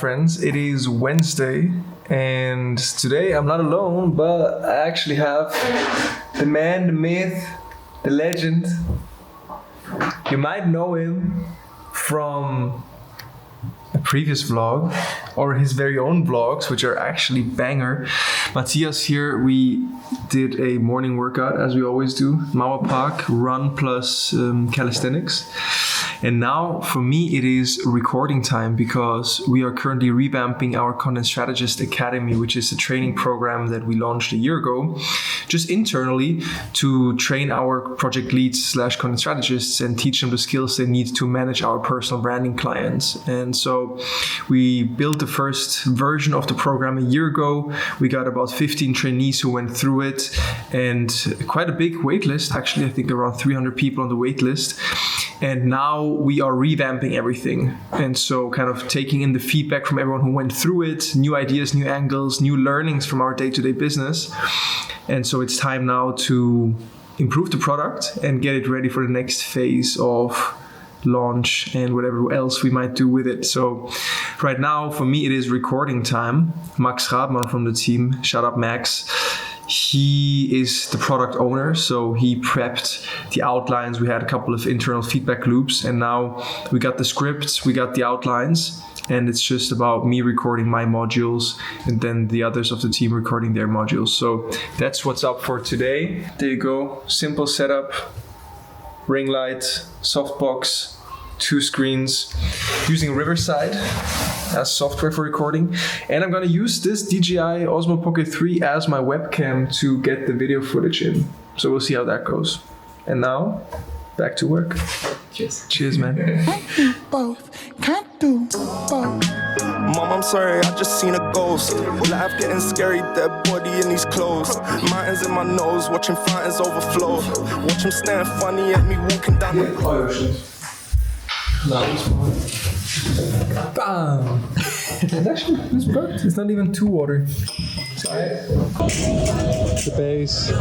friends. It is Wednesday, and today I'm not alone, but I actually have the man, the myth, the legend. You might know him from a previous vlog or his very own vlogs, which are actually banger. Matthias here, we did a morning workout as we always do, Mauer Park, run plus calisthenics. And now for me it is recording time because we are currently revamping our Content Strategist Academy, which is a training program that we launched a year ago, just internally to train our project leads / content strategists and teach them the skills they need to manage our personal branding clients. And so we built the first version of the program a year ago. We got about 15 trainees who went through it and quite a big wait list. Actually, I think around 300 people on the wait list. And now we are revamping everything. And so kind of taking in the feedback from everyone who went through it, new ideas, new angles, new learnings from our day-to-day business. And so it's time now to improve the product and get it ready for the next phase of launch and whatever else we might do with it. So right now, for me, it is recording time. Max Radman from the team, shout out Max. He is the product owner, so he prepped the outlines. We had a couple of internal feedback loops, and now we got the scripts, we got the outlines, and it's just about me recording my modules and then the others of the team recording their modules. So that's what's up for today. There you go. Simple setup, ring light, softbox, 2 screens, using Riverside as software for recording. And I'm gonna use this DJI Osmo Pocket 3 as my webcam to get the video footage in. So we'll see how that goes. And now, back to work. Cheers. Cheers, man. Both, can't do both. Mom, I'm sorry, I just seen a ghost. Life getting scary, dead body in these clothes. Mountains in my nose, watching fountains overflow. Watch him staring funny at me walking down the Bam! And actually, it's perfect. It's not even too watery. The base.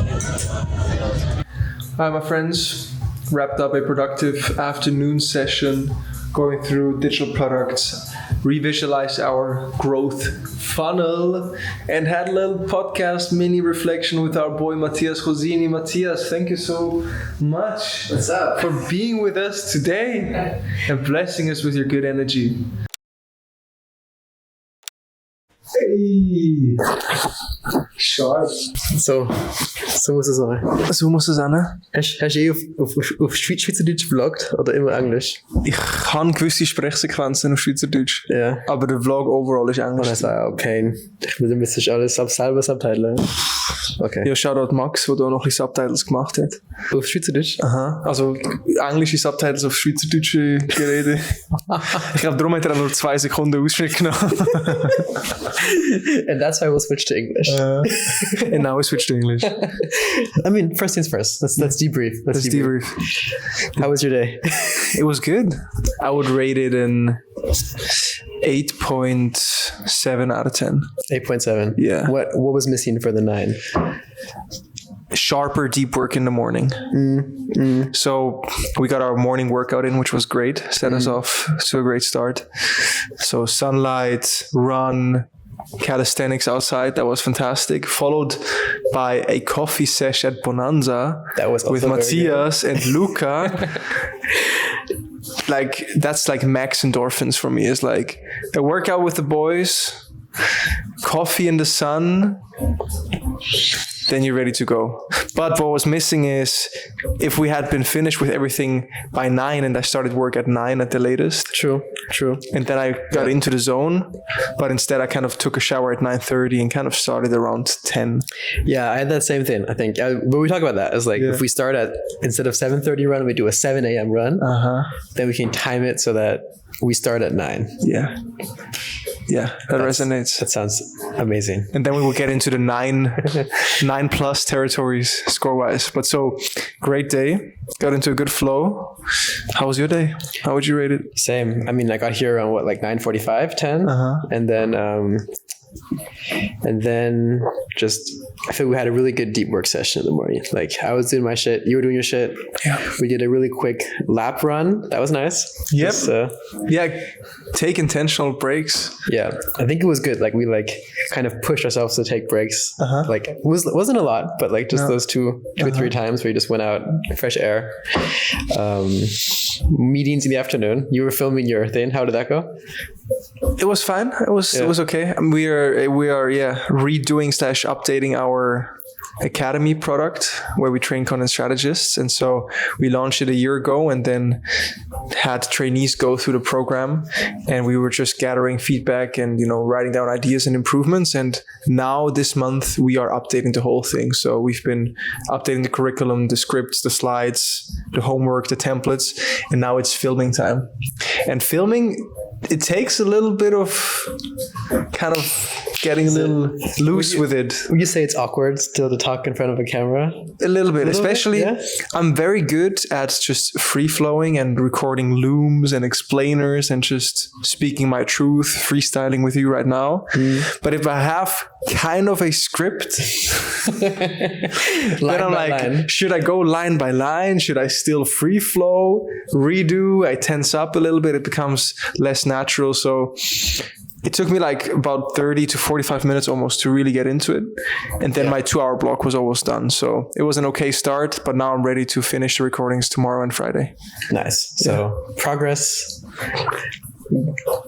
Hi, my friends. Wrapped up a productive afternoon session going through digital products, revisualized our growth funnel, and had a little podcast mini reflection with our boy Matthias Rossini. Matthias, thank you so much. What's up? For being with us today and blessing us with your good energy. Hey! Sharp. So muss es sein. So muss es sein, ne? Hast du auf Schweizerdeutsch vloggt oder immer Englisch? Ich habe gewisse Sprechsequenzen auf Schweizerdeutsch. Ja. Aber der Vlog overall ist Englisch. Das war auch Pain. Ich müsste alles selber subtitlen. Okay. Ja, Shoutout Max, der da noch ein bisschen Subtitles gemacht hat. Auf Schweizerdeutsch? Aha. Also englische Subtitles auf schweizerdeutsche Geräte. Ich glaube, darum hat er nur 2 Sekunden Ausschnitt genommen. And that's why we'll switch to English. And now we switch to English. I mean, first things first. Let's debrief. Let's debrief. How was your day? It was good. I would rate it an 8.7 out of 10. 8.7. Yeah. What was missing for the 9? Sharper deep work in the morning. So we got our morning workout in, which was great. Set us off to a great start. So sunlight, run, calisthenics outside. That was fantastic. Followed by a coffee sesh at Bonanza. That was also with Matthias and Luca. Like that's like max endorphins for me. It's like a workout with the boys, coffee in the sun, then you're ready to go. But what was missing is if we had been finished with everything by 9 and I started work at 9 at the latest. True. And then I got into the zone, but instead I kind of took a shower at 9:30 and kind of started around 10. Yeah, I had that same thing, I think. But we talk about that. It's like if we start at, instead of 7:30 run, we do a 7 a.m. run. Then we can time it so that we start at 9. Yeah. Yeah, that resonates. That sounds amazing. And then we will get into the 9 plus territories score-wise. But so, great day. Got into a good flow. How was your day? How would you rate it? Same. I mean, I got here around 9:45, 10? And then just I feel we had a really good deep work session in the morning. Like I was doing my shit, you were doing your shit. Yeah. We did a really quick lap run. That was nice. Yep. Just, take intentional breaks. Yeah, I think it was good. Like we like kind of pushed ourselves to take breaks. Like it wasn't a lot, but like just those two or three times where you just went out, fresh air. Meetings in the afternoon. You were filming your thing. How did that go? It was fine. It was okay. We are redoing / updating our academy product where we train content strategists, and so we launched it a year ago and then had trainees go through the program, and we were just gathering feedback and writing down ideas and improvements. And now this month we are updating the whole thing. So we've been updating the curriculum, the scripts, the slides, the homework, the templates, and now it's filming time. And filming, it takes a little bit of kind of getting a little loose with it. Would you say it's awkward still to talk in front of a camera? A little bit, especially I'm very good at just free flowing and recording looms and explainers and just speaking my truth, freestyling with you right now. But if I have kind of a script, then I'm like, should I go line by line? Should I still free flow, redo? I tense up a little bit. It becomes less natural. So it took me like about 30 to 45 minutes almost to really get into it. And then my 2-hour block was almost done. So it was an okay start, but now I'm ready to finish the recordings tomorrow and Friday. Nice. So progress.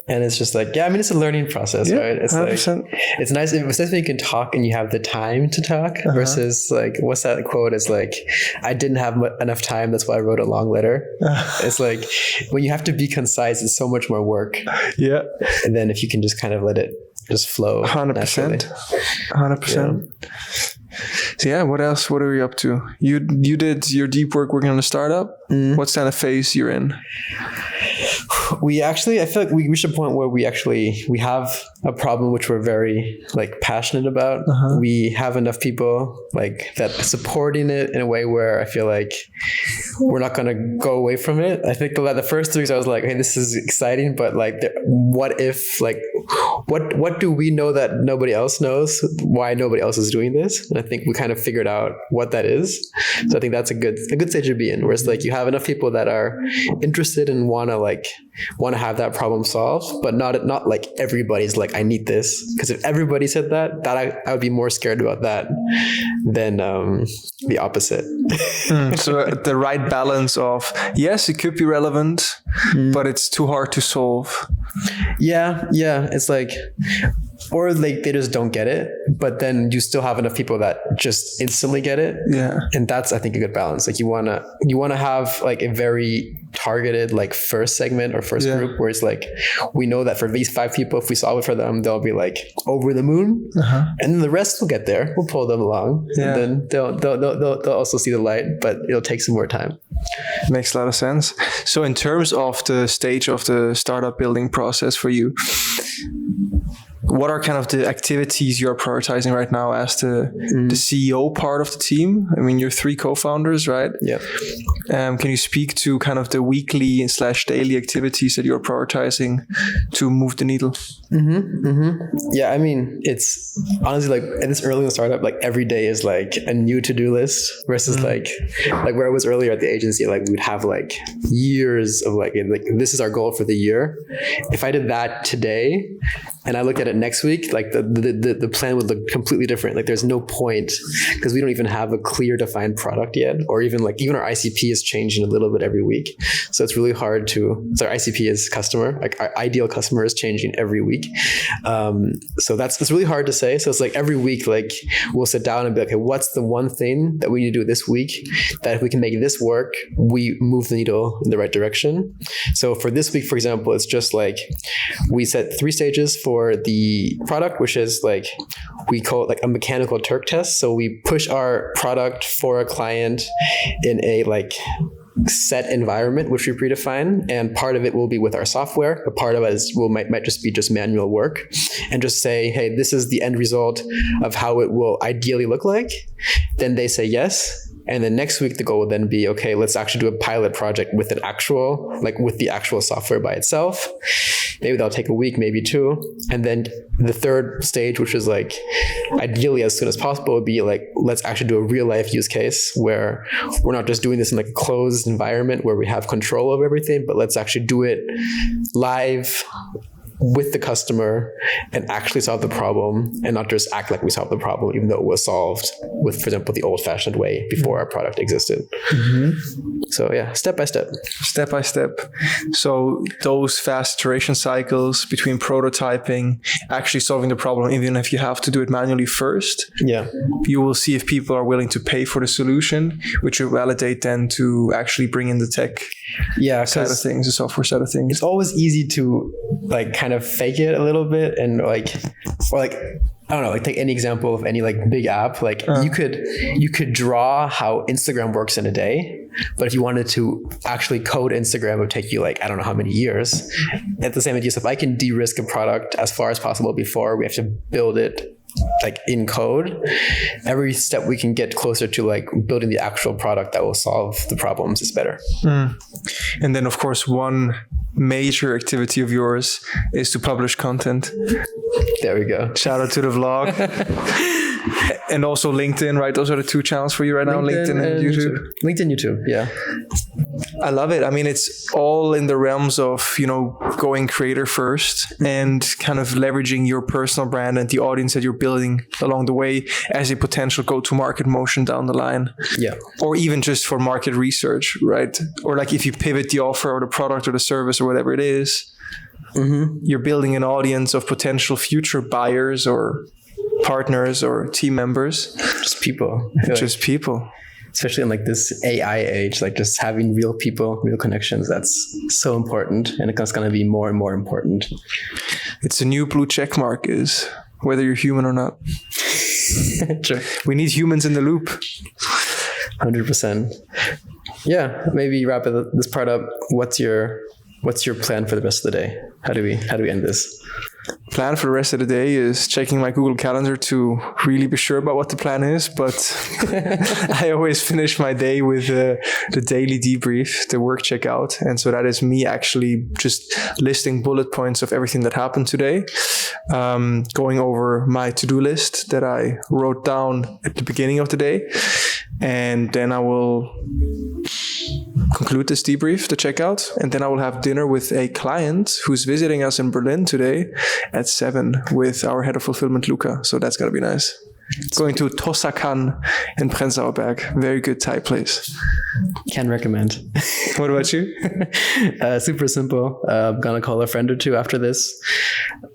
And it's just like, it's a learning process, right? It's 100%. Like, it's nice, especially when you can talk and you have the time to talk versus like, what's that quote? It's like, I didn't have enough time. That's why I wrote a long letter. It's like, when you have to be concise, it's so much more work. Yeah. And then if you can just kind of let it just flow. 100%. 100%. So what else? What are we up to? You did your deep work working on a startup. What kind of phase you're in? I feel like we reached a point where we have a problem which we're very like passionate about. We have enough people like that supporting it in a way where I feel like we're not going to go away from it. I think the first 3 weeks I was like, hey, this is exciting, but like, what if like, what do we know that nobody else knows? Why nobody else is doing this? And I think we kind of figured out what that is. So I think that's a good stage to be in, where it's like you have enough people that are interested and want to have that problem solved, but not like everybody's like, I need this. Because if everybody said that I would be more scared about that than the opposite. So the right balance of, yes, it could be relevant, but it's too hard to solve. Yeah. It's like, or like they just don't get it, but then you still have enough people that just instantly get it. Yeah. And that's, I think, a good balance. Like you want to have like a very targeted like first segment or first group where it's like, we know that for these 5 people, if we solve it for them, they'll be like over the moon, and then the rest will get there. We'll pull them along, and then they'll also see the light, but it'll take some more time. Makes a lot of sense. So in terms of the stage of the startup building process for you, what are kind of the activities you're prioritizing right now as the CEO part of the team? I mean, you're 3 co-founders, right? Yeah. Can you speak to kind of the weekly / daily activities that you're prioritizing to move the needle? Yeah, I mean, it's honestly like this early in the startup, like every day is like a new to-do list versus like where I was earlier at the agency, like we'd have like years of like this is our goal for the year. If I did that today and I looked at it next week, like the plan would look completely different. Like there's no point because we don't even have a clear defined product yet, or even our ICP is changing a little bit every week. So it's really hard so our ICP is customer, like our ideal customer is changing every week. So it's really hard to say. So it's like every week, like we'll sit down and be like, okay, what's the one thing that we need to do this week that if we can make this work, we move the needle in the right direction. So for this week, for example, it's just like we set 3 stages for the product, which is like, we call it like a mechanical Turk test. So we push our product for a client in a like set environment, which we predefine. And part of it will be with our software. A part of it might just be manual work, and just say, hey, this is the end result of how it will ideally look like. Then they say yes. And then next week, the goal would then be, okay, let's actually do a pilot project with the actual software by itself. Maybe that'll take a week, maybe 2. And then the third stage, which is like ideally as soon as possible, would be like, let's actually do a real life use case where we're not just doing this in like a closed environment where we have control of everything, but let's actually do it live with the customer and actually solve the problem, and not just act like we solved the problem, even though it was solved with, for example, the old-fashioned way before our product existed. So yeah, step by step. Step by step. So those fast iteration cycles between prototyping, actually solving the problem, even if you have to do it manually first. Yeah. You will see if people are willing to pay for the solution, which will validate then to actually bring in the tech side of things, the software side of things. It's always easy to like kind of fake it a little bit and like, or like, I don't know, like take any example of any like big app. Like you could draw how Instagram works in a day, but if you wanted to actually code Instagram, it would take you like, I don't know how many years. At the same idea, so if I can de-risk a product as far as possible before we have to build it like in code, every step we can get closer to like building the actual product that will solve the problems is better. And then of course, one major activity of yours is to publish content. There we go. Shout out to the vlog. And also LinkedIn, right? Those are the 2 channels for you right now, LinkedIn and YouTube. LinkedIn, YouTube, yeah. I love it. I mean, it's all in the realms of, going creator first and kind of leveraging your personal brand and the audience that you're building along the way as a potential go-to-market motion down the line. Yeah. Or even just for market research, right? Or like if you pivot the offer or the product or the service or whatever it is, you're building an audience of potential future buyers or partners or team members. Just people. Just people. Especially in like this AI age, like just having real people, real connections, that's so important. And it's going to be more and more important. It's a new blue check mark, is whether you're human or not. Sure. We need humans in the loop. 100%. Yeah, maybe wrap this part up. What's your plan for the rest of the day? How do we end this? Plan for the rest of the day is checking my Google Calendar to really be sure about what the plan is. But I always finish my day with the daily debrief, the work checkout. And so that is me actually just listing bullet points of everything that happened today, going over my to-do list that I wrote down at the beginning of the day. And then I will conclude this debrief, the checkout, and then I will have dinner with a client who's visiting us in Berlin today at 7 with our head of fulfillment, Luca. So that's going to be nice. Going to Tosakan in Prenzlauer Berg. Very good Thai place. Can recommend. What about you? Super simple. I'm going to call a friend or 2 after this.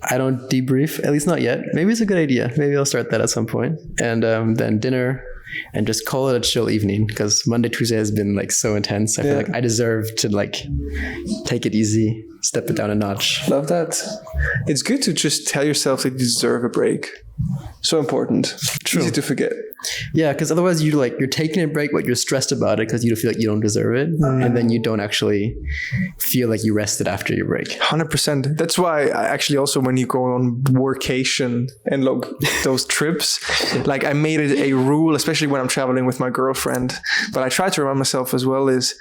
I don't debrief, at least not yet. Maybe it's a good idea. Maybe I'll start that at some point. And then dinner. And just call it a chill evening, because Monday, Tuesday has been like so intense. I feel like I deserve to like take it easy, step it down a notch. Love that. It's good to just tell yourself that you deserve a break. So important. True. Easy to forget. Yeah, because otherwise you're taking a break, but you're stressed about it because you feel like you don't deserve it. And then you don't actually feel like you rested after your break. 100%. That's why I actually also, when you go on workation and those trips, like I made it a rule, especially when I'm traveling with my girlfriend, but I try to remind myself as well, is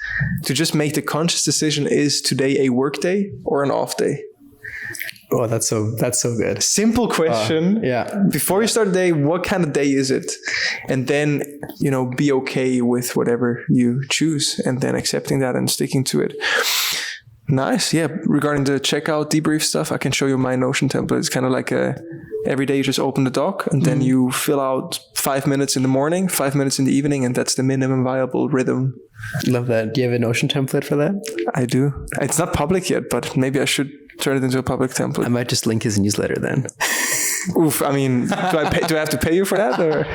to just make the conscious decision, is today a work day or an off day? Oh, that's so good. Simple question. Yeah. Before you start the day, what kind of day is it? And then, be okay with whatever you choose, and then accepting that and sticking to it. Nice. Yeah. Regarding the checkout debrief stuff, I can show you my Notion template. It's kind of like every day you just open the doc and then you fill out 5 minutes in the morning, 5 minutes in the evening, and that's the minimum viable rhythm. Love that. Do you have a Notion template for that? I do. It's not public yet, but maybe I should turn it into a public template. I might just link his newsletter then. Oof. I mean, do I have to pay you for that? Or?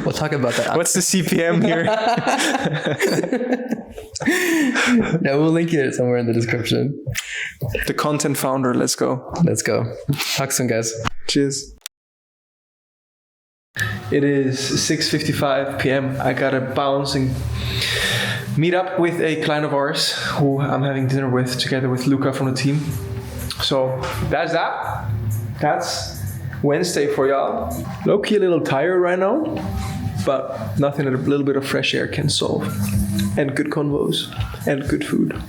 We'll talk about that. What's the CPM here? No, we'll link it somewhere in the description. The content founder. Let's go. Let's go. Talk soon, guys. Cheers. It is 6:55 p.m. I got a bounce and meet up with a client of ours who I'm having dinner with, together with Luca from the team. So that's that. That's Wednesday for y'all. Low-key a little tired right now. but nothing that a little bit of fresh air can solve. And good convos and good food.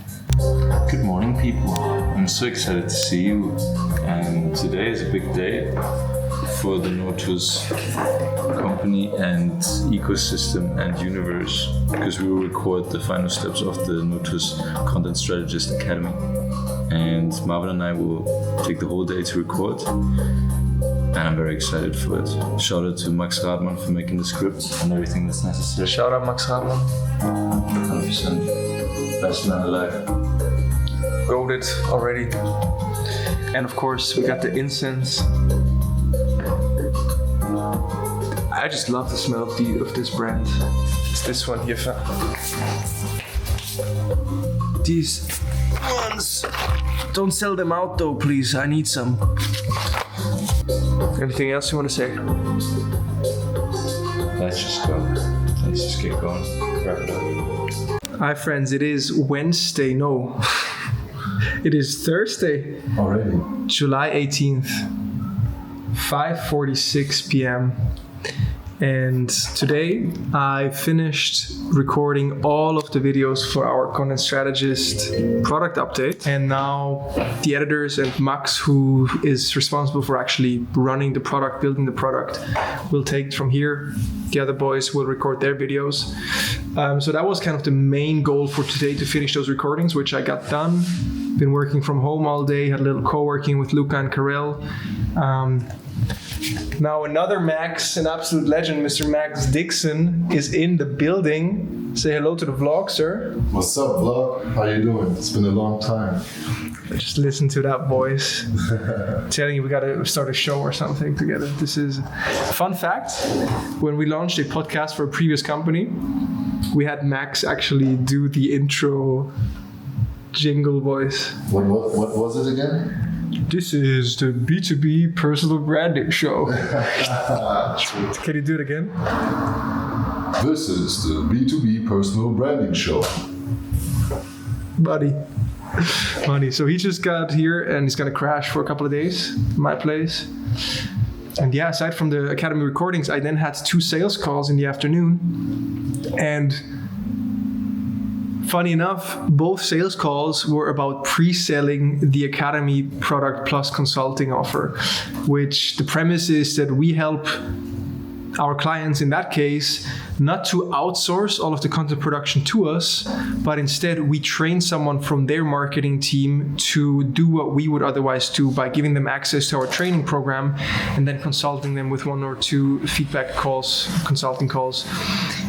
Good morning, people. I'm so excited to see you. And today is a big day for the Notus company and ecosystem and universe, because we will record the final steps of the Notus Content Strategist Academy. And Marvin and I will take the whole day to record. And I'm very excited for it. Shout out to Max Radman for making the script and everything that's necessary. Shout out Max Radman. 100%. Best man alive. Goated already. And of course, we got the incense. I just love the smell of this brand. It's this one here. These ones. Don't sell them out though, please. I need some. Anything else you want to say? Let's just go. Let's just get going. Wrap it up. Hi friends, it is Wednesday. No. It is Thursday. Already? July 18th. 5:46 p.m. And today I finished recording all of the videos for our Content Strategist product update. And now the editors and Max, who is responsible for actually running the product, building the product, will take it from here. The other boys will record their videos. So that was kind of the main goal for today, to finish those recordings, which I got done. Been working from home all day, had a little co-working with Luca and Karel. Now another Max, an absolute legend, Mr. Max Dixon, is in the building. Say hello to the vlog, sir. What's up, vlog? How you doing? It's been a long time. Just listen to that voice. Telling you we gotta start a show or something together. This is a fun fact. When we launched a podcast for a previous company, we had Max actually do the intro jingle voice. What was it again? This is the B2B personal branding show. Can you do it again? This is the B2B personal branding show. Buddy. So he just got here and he's gonna crash for a couple of days in my place. And yeah, aside from the Academy recordings, I then had 2 sales calls in the afternoon. And funny enough, both sales calls were about pre-selling the Academy product plus consulting offer, which the premise is that we help our clients in that case not to outsource all of the content production to us, but instead we train someone from their marketing team to do what we would otherwise do by giving them access to our training program and then consulting them with 1 or 2 feedback calls, consulting calls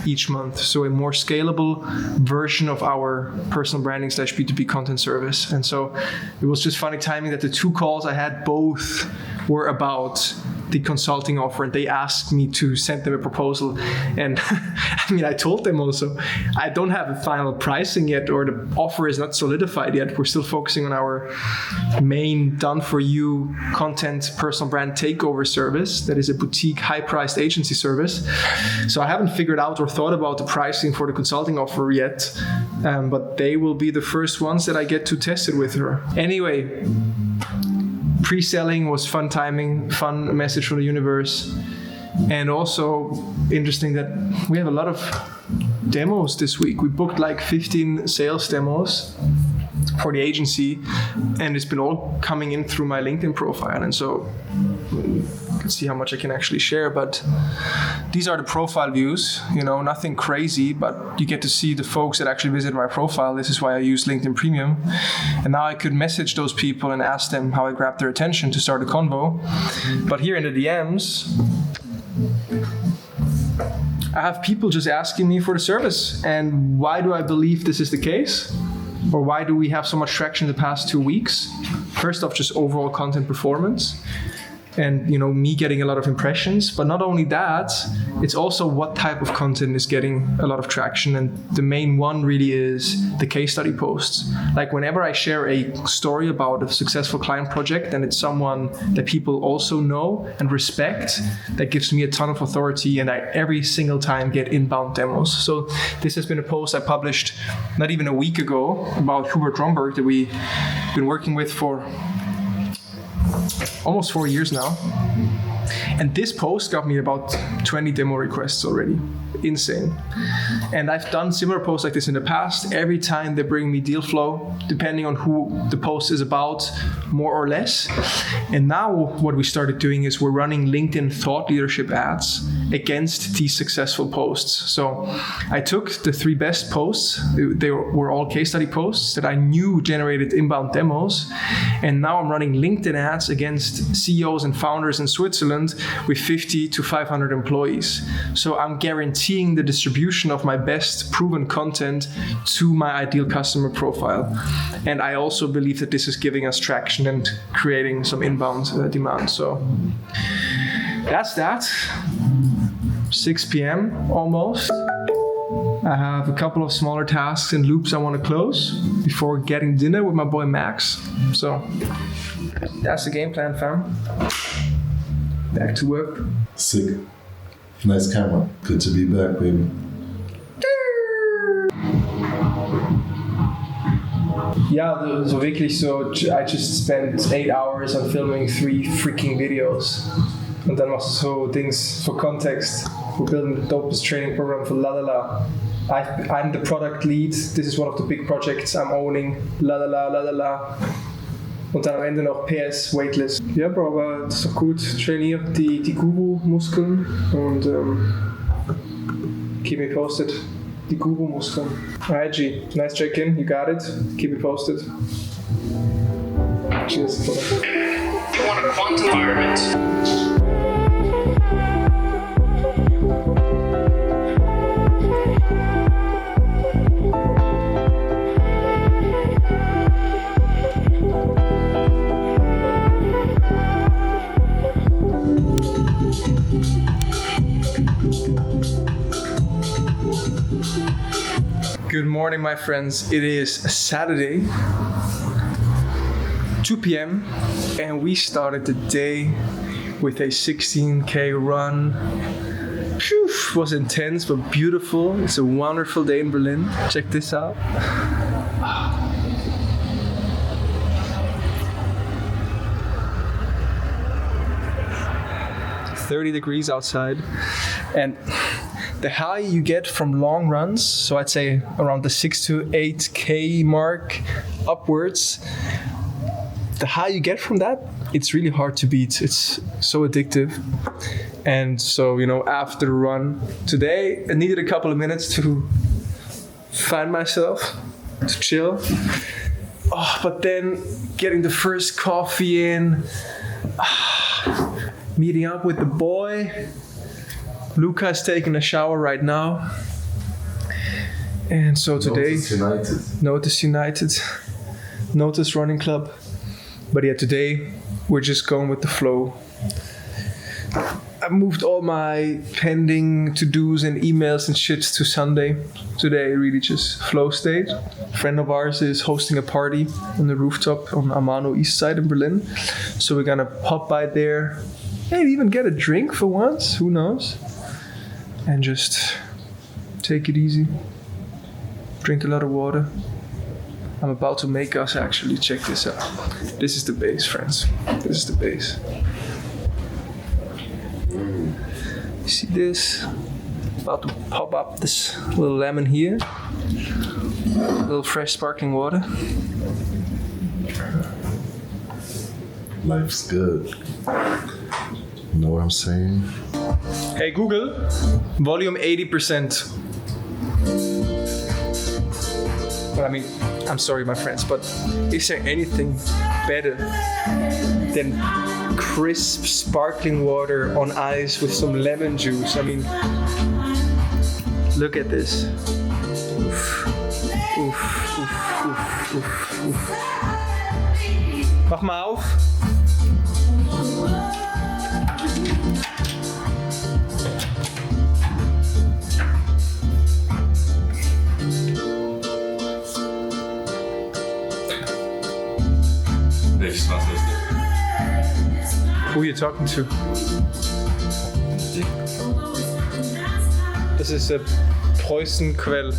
each month. So a more scalable version of our personal branding / B2B content service. And so it was just funny timing that the 2 calls I had both were about the consulting offer, and they asked me to send them a proposal. And I mean, I told them also, I don't have a final pricing yet, or the offer is not solidified yet. We're still focusing on our main done-for-you content personal brand takeover service. That is a boutique, high-priced agency service. So I haven't figured out or thought about the pricing for the consulting offer yet, but they will be the first ones that I get to test it with her. Anyway, pre-selling was fun timing, fun message from the universe. And also interesting that we have a lot of demos this week. We booked like 15 sales demos for the agency, and it's been all coming in through my LinkedIn profile. And so you can see how much I can actually share, but these are the profile views, nothing crazy, but you get to see the folks that actually visit my profile. This is why I use LinkedIn Premium. And now I could message those people and ask them how I grabbed their attention to start a convo. But here in the DMs, I have people just asking me for the service. And why do I believe this is the case? Or why do we have so much traction in the past 2 weeks? First off, just overall content performance. And me getting a lot of impressions, but not only that, it's also what type of content is getting a lot of traction. And the main one really is the case study posts. Like whenever I share a story about a successful client project and it's someone that people also know and respect, that gives me a ton of authority, and I every single time get inbound demos. So this has been a post I published not even a week ago about Hubert Romberg that we've been working with for almost 4 years now. And this post got me about 20 demo requests already. Insane. And I've done similar posts like this in the past. Every time they bring me deal flow, depending on who the post is about, more or less. And now what we started doing is we're running LinkedIn thought leadership ads against these successful posts. So I took the 3 best posts. They were all case study posts that I knew generated inbound demos. And now I'm running LinkedIn ads against CEOs and founders in Switzerland with 50 to 500 employees. So I'm guaranteeing the distribution of my best proven content to my ideal customer profile. And I also believe that this is giving us traction and creating some inbound demand. So that's that. 6 p.m. almost. I have a couple of smaller tasks and loops I want to close before getting dinner with my boy Max. So that's the game plan, fam. Back to work. Sick. Nice camera. Good to be back, baby. Ja, so wirklich so, I just spent 8 hours on filming 3 freaking videos. Und dann machst du so Dings for context. We're building the dopest training program for La La La. I'm the product lead. This is one of the big projects I'm owning. La La La, La La La. Und dann am Ende noch PS, Weightless. Ja, Bro, aber das ist doch gut. Trainiert die Guru-Muskeln und keep me posted. Die Guru-Muskeln. Alright, G. Nice check-in. You got it. Keep me posted. Cheers. You want a quantum environment. Good morning, my friends. It is Saturday, 2 p.m. and we started the day with a 16K run. Phew, was intense but beautiful. It's a wonderful day in Berlin. Check this out. 30 degrees outside, and the high you get from long runs, so I'd say around the 6 to 8K mark upwards, the high you get from that, it's really hard to beat. It's so addictive. And so, after the run today, I needed a couple of minutes to find myself, to chill. But then getting the first coffee in, meeting up with the boy. Luca is taking a shower right now. And so today, Notus United, Notus Running Club. But yeah, today we're just going with the flow. I moved all my pending to-dos and emails and shit to Sunday. Today really just flow state. A friend of ours is hosting a party on the rooftop on Amano East Side in Berlin. So we're gonna pop by there, maybe even get a drink for once, who knows? And just take it easy. Drink a lot of water. I'm about to make us actually check this out. This is the base, friends. This is the base. You see this? About to pop up this little lemon here. A little fresh sparkling water. Life's good. You know what I'm saying? Hey Google, volume 80%. Well, I mean, I'm sorry, my friends, but is there anything better than crisp, sparkling water on ice with some lemon juice? I mean, look at this. Oof, oof, oof, oof, oof, oof. Mach mal auf. Who are you talking to? Das ist der Preußenquell.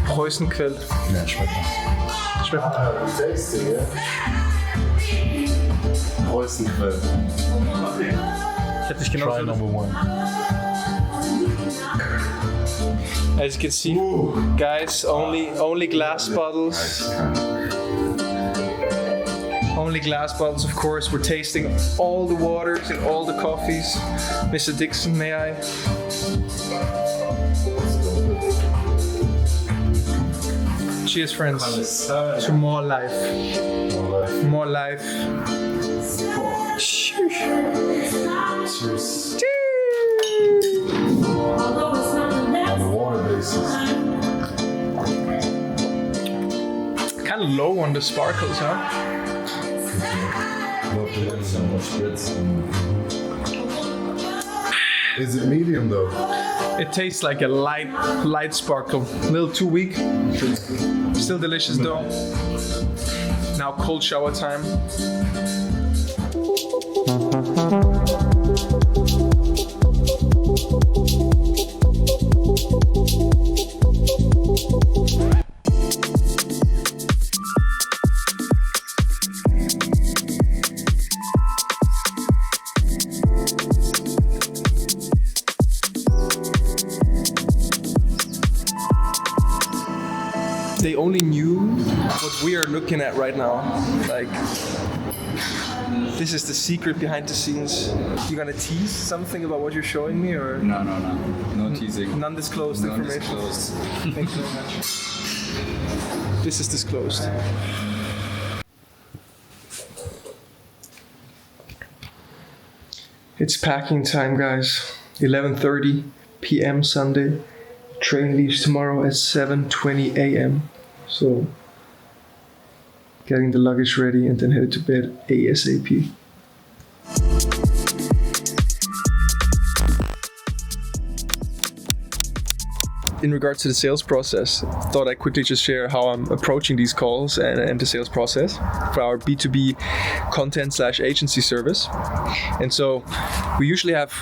Preußenquell. Ja, schmeckt das. Schmeckt. Tasty, ja? Preußenquell. Try number one. As you can see, guys, only glass bottles. Only glass bottles, of course. We're tasting all the waters and all the coffees. Mr. Dixon, may I? Cheers, friends, to more life. More life. Cheers. On the water basis. Kind of low on the sparkles, huh? Love to have so much spritz. Is it medium though? It tastes like a light sparkle. A little too weak. Still delicious though. Now cold shower time. They only knew what we are looking at right now. Like, this is the secret behind the scenes. You gonna tease something about what you're showing me, or No. No teasing. non-disclosed information? Thank you very much. This is disclosed. It's packing time, guys. 11:30 p.m. Sunday. Train leaves tomorrow at 7:20 a.m. So, getting the luggage ready and then headed to bed ASAP. In regards to the sales process, thought I'd quickly just share how I'm approaching these calls and the sales process for our B2B content/agency service. And so we usually have